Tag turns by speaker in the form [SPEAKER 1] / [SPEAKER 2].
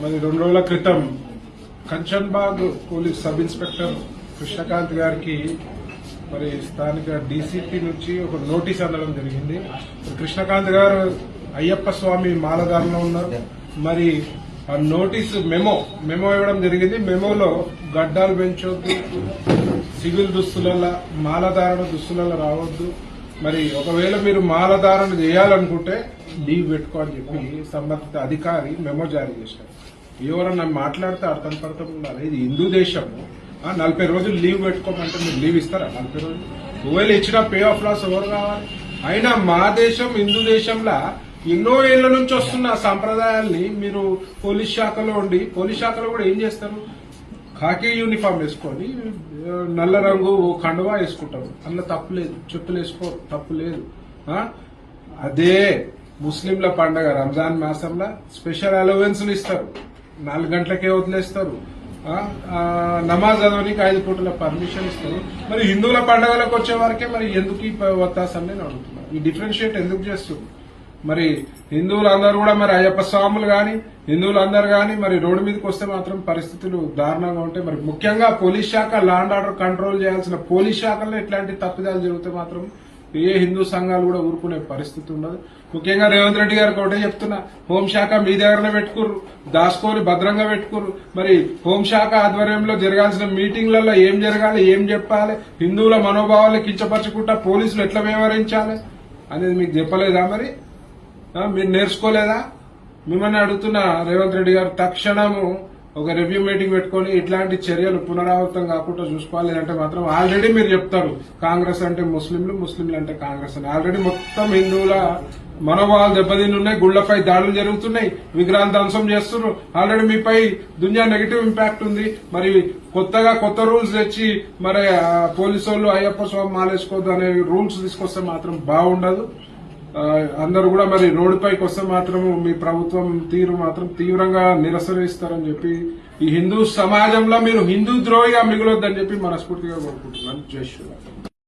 [SPEAKER 1] మరి 2 రోజుల క్రితం Kanchanbagh police sub inspector Krishnakanth గారికి మరి స్థానిక డీసీపీ నుంచి ఒక నోటీస్ అందడం జరిగింది. కృష్ణకాంత్ గారు అయ్యప్ప స్వామి మాలధారణలో ఉన్నారు. మరి ఆ నోటీసు మెమో ఇవ్వడం జరిగింది. మెమోలో గడ్డాలు పెంచొద్దు, సివిల్ దుస్తులలో మాలధారణ దుస్తులలో రావద్దు, మరి ఒకవేళ మీరు మాలధారణ చేయాలనుకుంటే లీవ్ పెట్టుకో అని చెప్పి సంబంధిత అధికారి మెమో జారీ చేశారు. ఎవరన్నా మాట్లాడితే అర్థం పడతాం ఉండాలి. ఇది హిందూ దేశము. 40 రోజులు లీవ్ పెట్టుకోమంటే మీరు లీవ్ ఇస్తారా? 40 రోజులు ఒకవేళ ఇచ్చిన పే ఆఫ్ లాస్ ఎవరు కావాలి? అయినా మా దేశం హిందూ దేశంలో ఎన్నో ఏళ్ల నుంచి వస్తున్న సంప్రదాయాల్ని మీరు పోలీస్ శాఖలో ఉండి, పోలీస్ శాఖలో కూడా ఏం చేస్తారు? ఖాకీ యూనిఫామ్ వేసుకొని నల్ల రంగు కండువా వేసుకుంటారు. అందులో తప్పు లేదు. చెప్పులు వేసుకో తప్పు లేదు. అదే ముస్లింల పండగ రంజాన్ మాసంలో స్పెషల్ అలవెన్స్లు ఇస్తారు. 4 గంటలకే వదిలేస్తారు. నమాజ్ చదవనికి 5 పూటల పర్మిషన్ ఇస్తారు. మరి హిందువుల పండుగలకు వచ్చే వరకే మరి ఎందుకు ఈ వత్తాసని నేను అడుగుతున్నాను. ఈ డిఫరెన్షియేట్ ఎందుకు చేస్తుంది? మరి హిందువులందరూ కూడా మరి అయ్యప్ప స్వాములు గాని హిందువులందరూ గాని మరి రోడ్డు మీదకి వస్తే మాత్రం పరిస్థితులు దారుణంగా ఉంటాయి. మరి ముఖ్యంగా పోలీస్ శాఖ లా అండ్ ఆర్డర్ కంట్రోల్ చేయాల్సిన పోలీస్ శాఖల్లో ఇట్లాంటి తప్పిదాలు జరిగితే మాత్రం ఏ హిందూ సంఘాలు కూడా ఊరుకునే పరిస్థితి ఉండదు. ముఖ్యంగా రేవంత్ రెడ్డి గారికి ఒకటే చెప్తున్నా, హోంశాఖ మీ దగ్గరనే పెట్టుకుర్రు, దాచుకొని భద్రంగా పెట్టుకుర్రు. మరి హోంశాఖ ఆధ్వర్యంలో జరగాల్సిన మీటింగ్లలో ఏం జరగాలి, ఏం చెప్పాలి, హిందువుల మనోభావాలు కించపరచుకుంటా పోలీసులు ఎట్లా వ్యవహరించాలి అనేది మీకు చెప్పలేదా? మరి మీరు నేర్చుకోలేదా? మిమ్మల్ని అడుగుతున్న రేవంత్ రెడ్డి గారు తక్షణము ఒక రివ్యూ మీటింగ్ పెట్టుకుని ఇట్లాంటి చర్యలు పునరావృతం కాకుండా చూసుకోవాలి. లేదంటే మాత్రం ఆల్రెడీ మీరు చెప్తారు కాంగ్రెస్ అంటే ముస్లింలు అంటే కాంగ్రెస్ అని. ఆల్రెడీ మొత్తం హిందువుల మనోభావాలు దెబ్బతిన్నున్నాయి. గుళ్లపై దాడులు జరుగుతున్నాయి, విగ్రహాలు ధ్వంసం చేస్తున్నారు. ఆల్రెడీ మీపై దునియా నెగిటివ్ ఇంపాక్ట్ ఉంది. మరి కొత్త రూల్స్ తెచ్చి మరి పోలీసు వాళ్ళు అయ్యప్ప స్వామి మాలేసుకోవద్దు అనే రూల్స్ తీసుకొస్తే మాత్రం బాగుండదు. అందరూ కూడా మరి రోడ్డుపైకి వస్తే మాత్రం మీ ప్రభుత్వం తీరు మాత్రం తీవ్రంగా నిరసనిస్తారని చెప్పి ఈ హిందూ సమాజంలో మీరు హిందూ ద్రోహిగా మిగలొద్దని చెప్పి మనస్ఫూర్తిగా కోరుకుంటున్నాను. జై శ్రీరామ్.